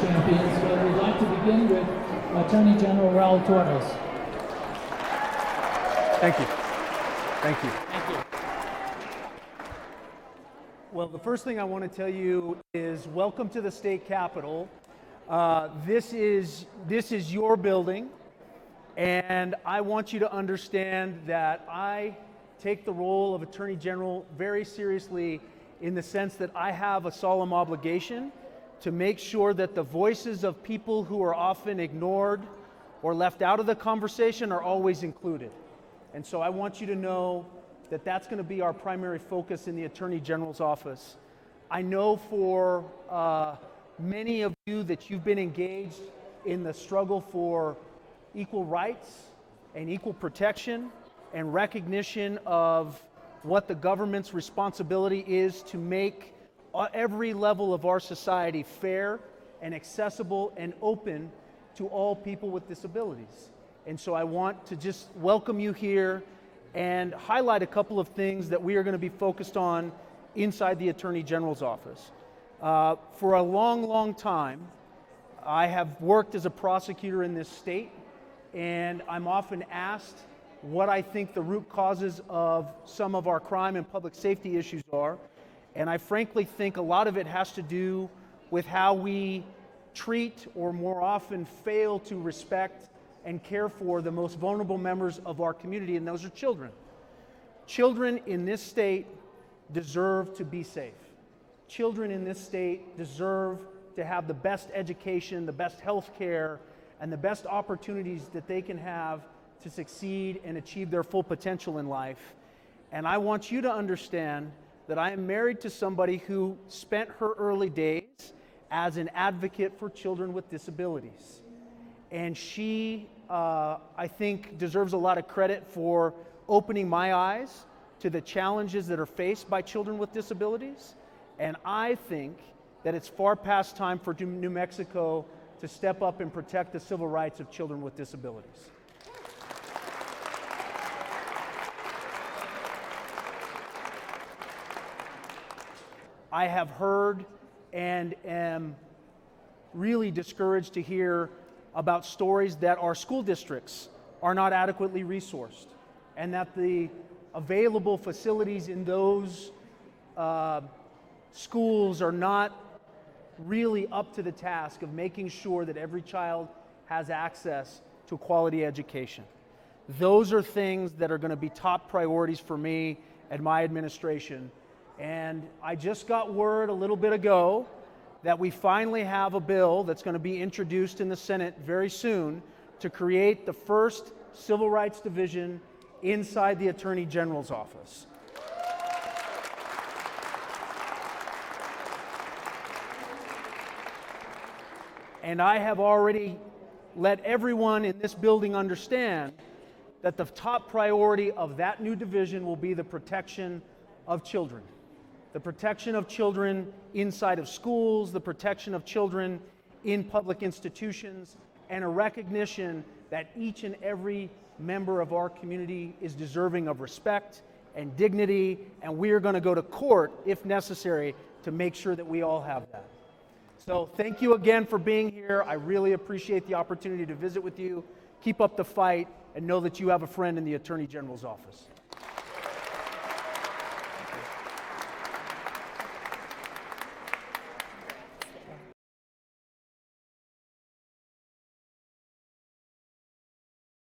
champions, but we'd like to begin with Attorney General Raul Torrez. Thank you. Thank you. Thank you. Well, the first thing I want to tell you is welcome to the state capitol. This is your building, and I want you to understand that I take the role of Attorney General very seriously in the sense that I have a solemn obligation to make sure that the voices of people who are often ignored or left out of the conversation are always included. And so I want you to know that that's going to be our primary focus in the Attorney General's office. I know for many of you that you've been engaged in the struggle for equal rights and equal protection and recognition of what the government's responsibility is to make every level of our society fair and accessible and open to all people with disabilities. And so I want to just welcome you here and highlight a couple of things that we are going to be focused on inside the Attorney General's office. For a long time, I have worked as a prosecutor in this state, and I'm often asked what I think the root causes of some of our crime and public safety issues are. And I frankly think a lot of it has to do with how we treat, or more often fail to respect and care for, the most vulnerable members of our community, and those are children. Children in this state deserve to be safe. Children in this state deserve to have the best education, the best health care, and the best opportunities that they can have to succeed and achieve their full potential in life. And I want you to understand that I am married to somebody who spent her early days as an advocate for children with disabilities. And she, I think, deserves a lot of credit for opening my eyes to the challenges that are faced by children with disabilities. And I think that it's far past time for New Mexico to step up and protect the civil rights of children with disabilities. I have heard and am really discouraged to hear about stories that our school districts are not adequately resourced, and that the available facilities in those schools are not really up to the task of making sure that every child has access to a quality education. Those are things that are going to be top priorities for me and my administration. And I just got word a little bit ago that we finally have a bill that's going to be introduced in the Senate very soon to create the first civil rights division inside the Attorney General's office. And I have already let everyone in this building understand that the top priority of that new division will be the protection of children. The protection of children inside of schools, the protection of children in public institutions, and a recognition that each and every member of our community is deserving of respect and dignity, and we are going to go to court, if necessary, to make sure that we all have that. So thank you again for being here. I really appreciate the opportunity to visit with you. Keep up the fight, and know that you have a friend in the Attorney General's office.